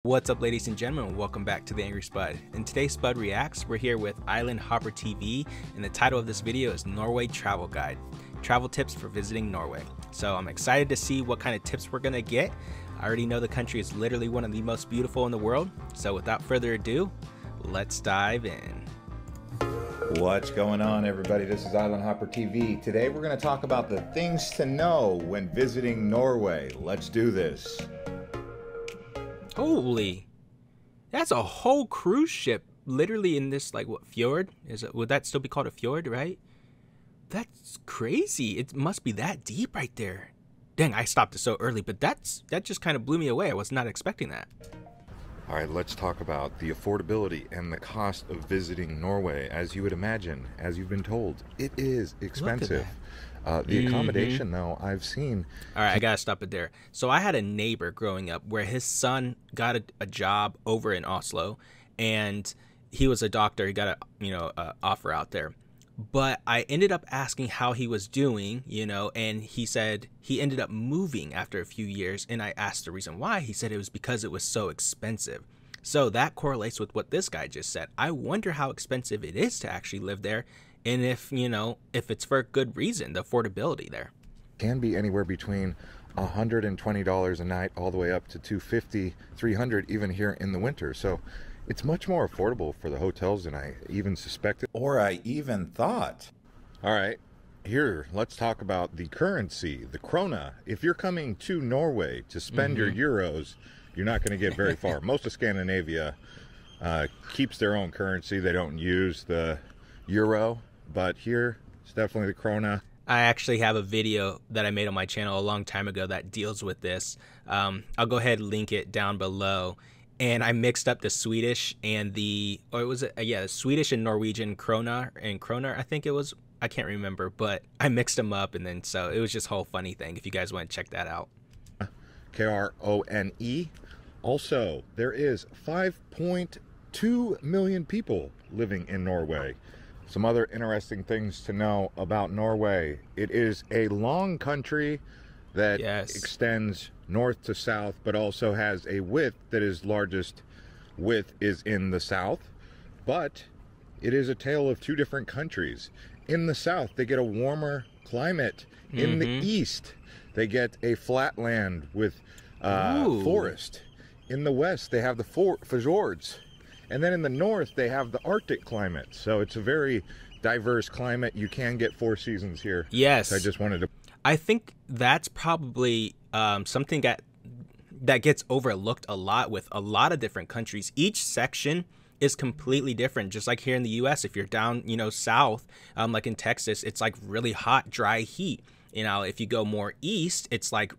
What's up, ladies and gentlemen? Welcome back to the Angry Spud. In today's Spud Reacts, we're here with Island Hopper TV, and the title of this video is Norway Travel Guide, travel tips for visiting Norway. So I'm excited to see what kind of tips we're gonna get. I already know the country is literally one of the most beautiful in the world, so without further ado, let's dive in. What's going on, everybody? This is Island Hopper TV. Today we're going to talk about the things to know when visiting Norway. Let's do this. Holy, that's a whole cruise ship literally in this, like, what, fjord? Would that still be called a fjord, right? That's crazy. It must be that deep right there. Dang, I stopped it so early, but that just kind of blew me away. I was not expecting that. All right, let's talk about the affordability and the cost of visiting Norway. As you would imagine, as you've been told, it is expensive. The accommodation, though, I've seen. All right, I gotta stop it there. So I had a neighbor growing up where his son got a job over in Oslo, and he was a doctor. He got a offer out there. But I ended up asking how he was doing, and he said he ended up moving after a few years. And I asked the reason why. He said it was because it was so expensive. So that correlates with what this guy just said. I wonder how expensive it is to actually live there, and if it's for a good reason, the affordability there. Can be anywhere between $120 a night all the way up to $250, $300 even here in the winter. So it's much more affordable for the hotels than I even suspected, or I even thought. All right, here, let's talk about the currency, the krona. If you're coming to Norway to spend your euros, you're not going to get very far. Most of Scandinavia keeps their own currency. They don't use the euro, but here, it's definitely the krona. I actually have a video that I made on my channel a long time ago that deals with this. I'll go ahead and link it down below. And I mixed up the Swedish and the Swedish and Norwegian kroner, I think it was. I can't remember, but I mixed them up, and then so it was just a whole funny thing. If you guys want to check that out. Krone. Also, there is 5.2 million people living in Norway. Some other interesting things to know about Norway. It is a long country that extends north to south, but also has a width that is largest width is in the south. But it is a tale of two different countries. In the south, they get a warmer climate. In the east, they get a flat land with forest. In the west, they have the fjords. And then in the north, they have the Arctic climate. So it's a very diverse climate. You can get 4 seasons here. Yes. So I just wanted to... I think that's probably something that gets overlooked a lot with a lot of different countries. Each section is completely different. Just like here in the U.S., if you're down, south, like in Texas, it's like really hot, dry heat. If you go more east, it's like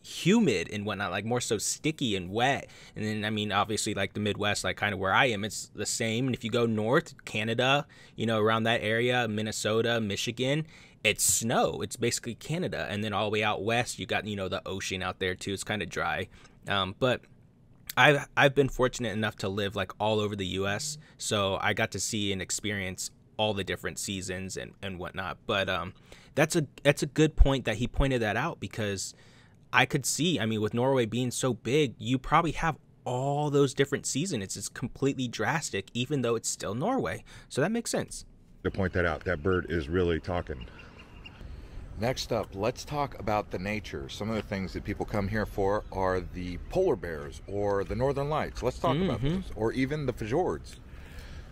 humid and whatnot, like more so sticky and wet. And then, obviously, like the Midwest, like kind of where I am, it's the same. And if you go north, Canada, around that area, Minnesota, Michigan, it's snow. It's basically Canada. And then all the way out west, you got, the ocean out there too. It's kind of dry. But I've been fortunate enough to live like all over the U.S. So I got to see and experience all the different seasons and whatnot. But that's a good point that he pointed that out, because I could see, with Norway being so big, you probably have all those different seasons. It's completely drastic, even though it's still Norway. So that makes sense. To point that out, that bird is really talking. Next up, let's talk about the nature. Some of the things that people come here for are the polar bears or the northern lights. Let's talk about those, or even the fjords.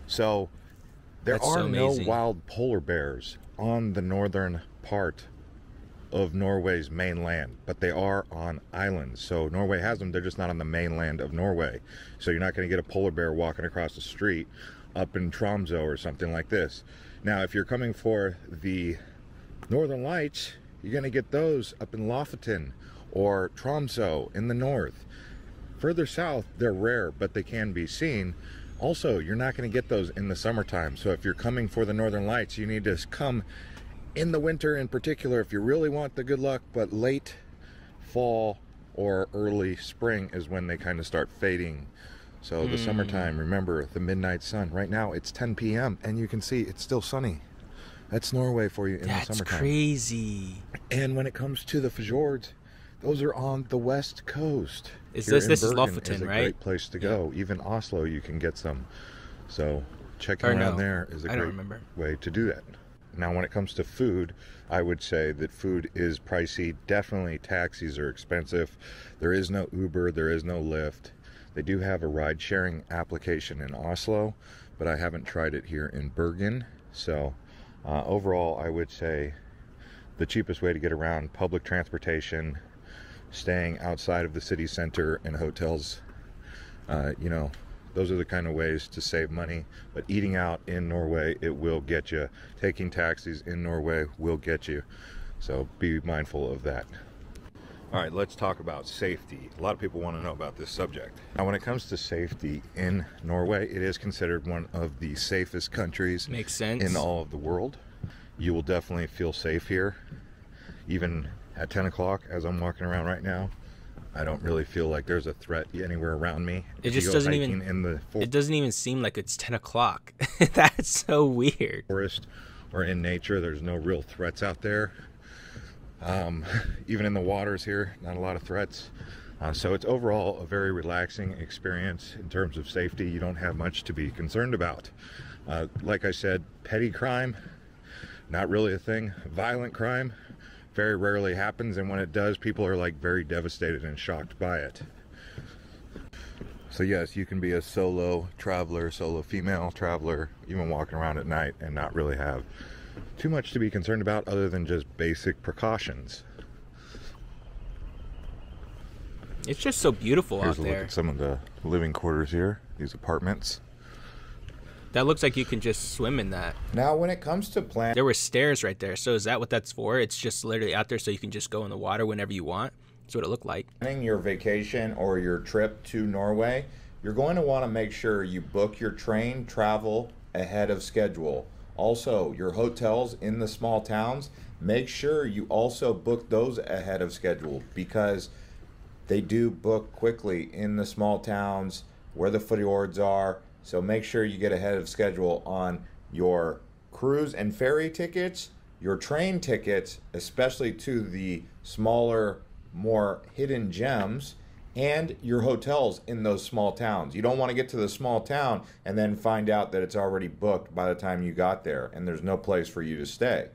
So there are no wild polar bears on the northern part of Norway's mainland, but they are on islands. So Norway has them, they're just not on the mainland of Norway. So you're not going to get a polar bear walking across the street up in Tromsø or something like this. Now, if you're coming for the Northern Lights, you're going to get those up in Lofoten or Tromsø in the north. Further south, they're rare, but they can be seen. Also, you're not going to get those in the summertime. So if you're coming for the Northern Lights, you need to come in the winter in particular if you really want the good luck, but late fall or early spring is when they kind of start fading. So the summertime, remember the midnight sun. Right now it's 10 p.m. and you can see it's still sunny. That's Norway for you in the summertime. That's crazy. And when it comes to the fjords, those are on the west coast. Is here this in this is Bergen Lofoten, is a right? great place to go. Even Oslo, you can get some. So checking Or around no, there is a I don't great remember. way to do that. Now, when it comes to food, I would say that food is pricey. Definitely taxis are expensive. There is no Uber, there is no Lyft. They do have a ride-sharing application in Oslo, but I haven't tried it here in Bergen. So overall, I would say the cheapest way to get around, public transportation, staying outside of the city center and hotels, you know, those are the kind of ways to save money. But eating out in Norway, it will get you. Taking taxis in Norway will get you. So be mindful of that. All right, let's talk about safety. A lot of people want to know about this subject. Now, when it comes to safety in Norway, it is considered one of the safest countries Makes sense. in all of the world. You will definitely feel safe here. Even at 10 o'clock, as I'm walking around right now, I don't really feel like there's a threat anywhere around me. It If just you go doesn't hiking even. in the It doesn't even seem like it's 10 o'clock. That's so weird. forest or in nature, there's no real threats out there. Even in the waters here, not a lot of threats. So it's overall a very relaxing experience in terms of safety. You don't have much to be concerned about. Like I said, petty crime, not really a thing. Violent crime very rarely happens, and when it does, people are like very devastated and shocked by it. So yes, you can be a solo traveler, solo female traveler, even walking around at night and not really have too much to be concerned about other than just basic precautions. It's just so beautiful Here's out a look there. at some of the living quarters here, these apartments. That looks like you can just swim in that. Now, when it comes to planning There were stairs right there. So is that what that's for? It's just literally out there so you can just go in the water whenever you want. That's what it looked like. Your vacation or your trip to Norway, you're going to want to make sure you book your train travel ahead of schedule. Also, your hotels in the small towns, make sure you also book those ahead of schedule, because they do book quickly in the small towns where the fjords are. So make sure you get ahead of schedule on your cruise and ferry tickets, your train tickets, especially to the smaller, more hidden gems, and your hotels in those small towns. You don't want to get to the small town and then find out that it's already booked by the time you got there and there's no place for you to stay.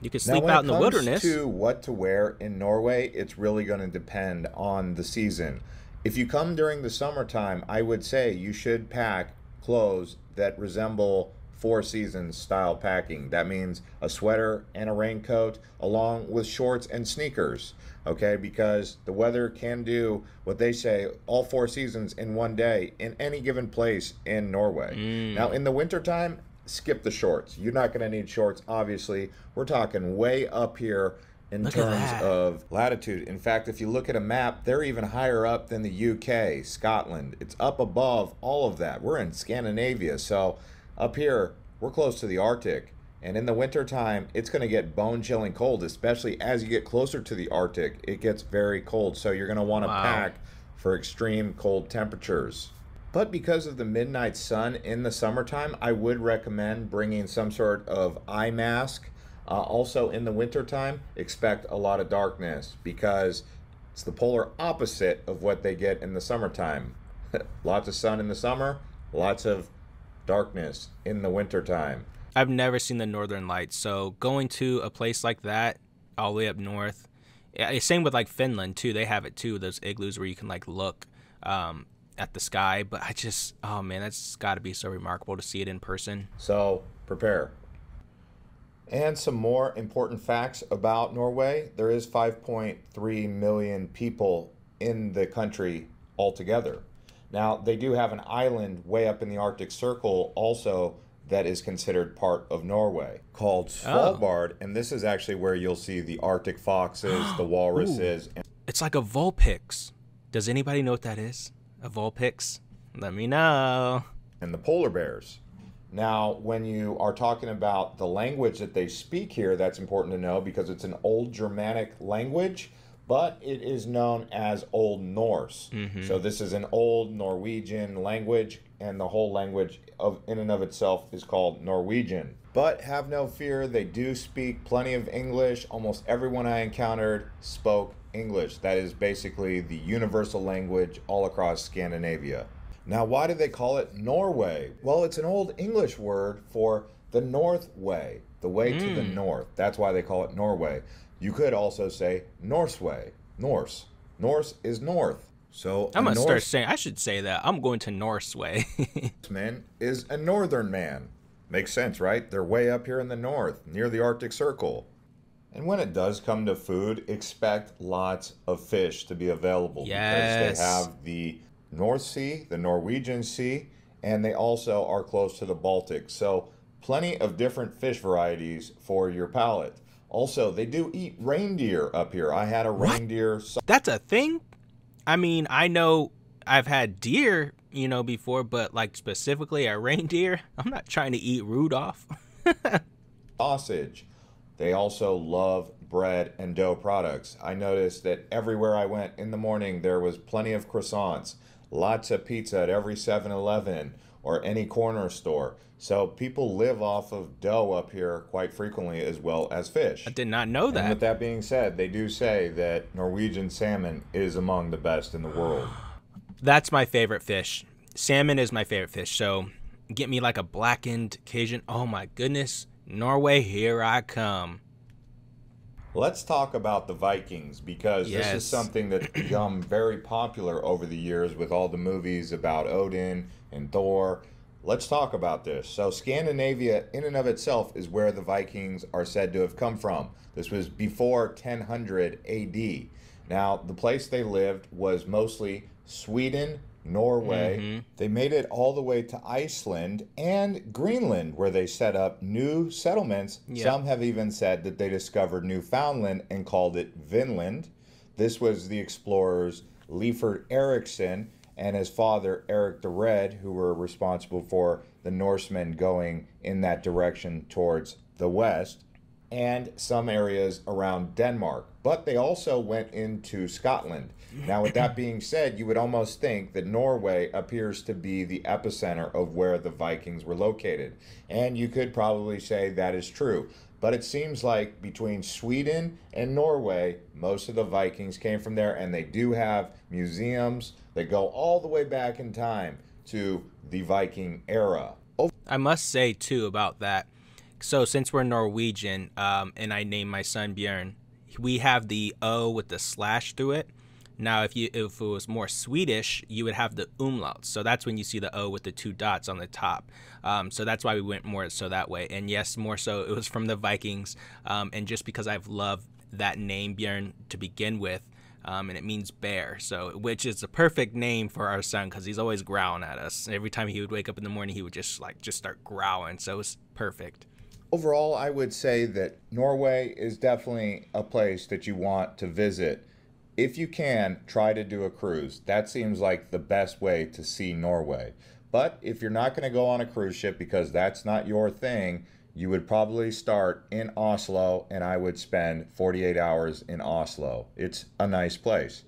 You can Now, sleep when out it in the comes wilderness. to what to wear in Norway, it's really going to depend on the season. If you come during the summertime, I would say you should pack clothes that resemble Four Seasons style packing. That means a sweater and a raincoat along with shorts and sneakers, okay? Because the weather can do what they say, all four seasons in one day in any given place in Norway. Now, in the wintertime, skip the shorts. You're not going to need shorts, obviously. We're talking way up here in Look at terms that. of latitude. In fact, if you look at a map, they're even higher up than the UK, Scotland. It's up above all of that. We're in Scandinavia, so up here, we're close to the Arctic. And in the wintertime, it's going to get bone-chilling cold, especially as you get closer to the Arctic. It gets very cold, so you're going to want to Wow. pack for extreme cold temperatures. But because of the midnight sun in the summertime, I would recommend bringing some sort of eye mask. Also, in the wintertime, expect a lot of darkness, because it's the polar opposite of what they get in the summertime. Lots of sun in the summer, lots of darkness in the wintertime. I've never seen the Northern Lights, so going to a place like that, all the way up north. Yeah, same with like Finland too. They have it too. Those igloos where you can like look at the sky. But I just, oh man, that's got to be so remarkable to see it in person. So prepare. And some more important facts about Norway. There is 5.3 million people in the country altogether. Now, they do have an island way up in the Arctic Circle also that is considered part of Norway, called Svalbard. And this is actually where you'll see the Arctic foxes, the walruses. It's like a Vulpix. Does anybody know what that is? A Vulpix? Let me know. And the polar bears. Now, when you are talking about the language that they speak here, that's important to know because it's an old Germanic language, but it is known as Old Norse. So this is an old Norwegian language, and the whole language in and of itself is called Norwegian. But have no fear, they do speak plenty of English. Almost everyone I encountered spoke English. That is basically the universal language all across Scandinavia. Now, why do they call it Norway? Well, it's an old English word for the North Way, the way to the north. That's why they call it Norway. You could also say Norse way, Norse. Norse is north. So I'm gonna start saying, I should say that. I'm going to Norse way. Norseman is a northern man. Makes sense, right? They're way up here in the north, near the Arctic Circle. And when it does come to food, expect lots of fish to be available. Yes. Because they have the North Sea, the Norwegian Sea, and they also are close to the Baltic. So plenty of different fish varieties for your palate. Also, they do eat reindeer up here. I had a reindeer. That's a thing? I mean, I know I've had deer, you know, before, but like specifically a reindeer, I'm not trying to eat Rudolph. Sausage. They also love bread and dough products. I noticed that everywhere I went in the morning, there was plenty of croissants, lots of pizza at every 7-Eleven or any corner store. So people live off of dough up here quite frequently, as well as fish. I did not know that. And with that being said, they do say that Norwegian salmon is among the best in the world. That's my favorite fish. Salmon is my favorite fish. So get me like a blackened Cajun. Oh my goodness. Norway, here I come. Let's talk about the Vikings, because this is something that's become very popular over the years with all the movies about Odin and Thor. Let's talk about this. So Scandinavia in and of itself is where the Vikings are said to have come from. This was before 1000 AD. Now, the place they lived was mostly Sweden, Norway. They made it all the way to Iceland and Greenland, where they set up new settlements. Some have even said that they discovered Newfoundland and called it Vinland. This was the explorers Leifur Eriksson and his father Eric the Red, who were responsible for the Norsemen going in that direction towards the west, and some areas around Denmark. But they also went into Scotland. Now, with that being said, you would almost think that Norway appears to be the epicenter of where the Vikings were located. And you could probably say that is true. But it seems like between Sweden and Norway, most of the Vikings came from there, and they do have museums that go all the way back in time to the Viking era. I must say, too, about that. So since we're Norwegian, and I named my son Björn, we have the O with the slash through it. Now, if it was more Swedish, you would have the umlaut. So that's when you see the O with the 2 dots on the top. So that's why we went more so that way. And yes, more so it was from the Vikings. And just because I've loved that name, Björn, to begin with, and it means bear. So, which is the perfect name for our son, because he's always growling at us. Every time he would wake up in the morning, he would just start growling. So it was perfect. Overall, I would say that Norway is definitely a place that you want to visit. If you can, try to do a cruise. That seems like the best way to see Norway. But if you're not going to go on a cruise ship because that's not your thing, you would probably start in Oslo, and I would spend 48 hours in Oslo. It's a nice place.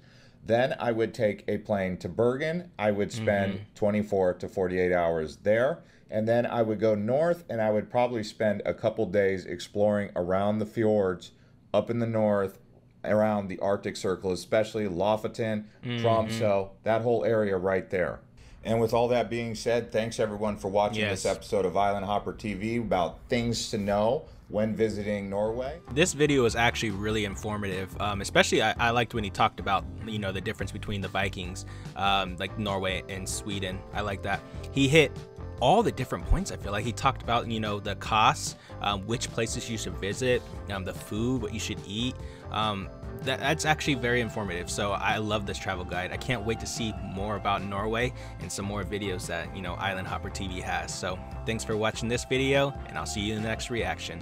Then I would take a plane to Bergen. I would spend 24 to 48 hours there. And then I would go north, and I would probably spend a couple days exploring around the fjords up in the north, around the Arctic Circle, especially Lofoten, Tromsø, that whole area right there. And with all that being said, thanks everyone for watching this episode of Island Hopper TV about things to know when visiting Norway. This video was actually really informative, especially I liked when he talked about, you know, the difference between the Vikings, like Norway and Sweden. I like that. He hit all the different points. I feel like he talked about, you know, the costs, which places you should visit, the food, what you should eat. That's actually very informative. So I love this travel guide. I can't wait to see more about Norway and some more videos that, you know, Island Hopper TV has. So thanks for watching this video, and I'll see you in the next reaction.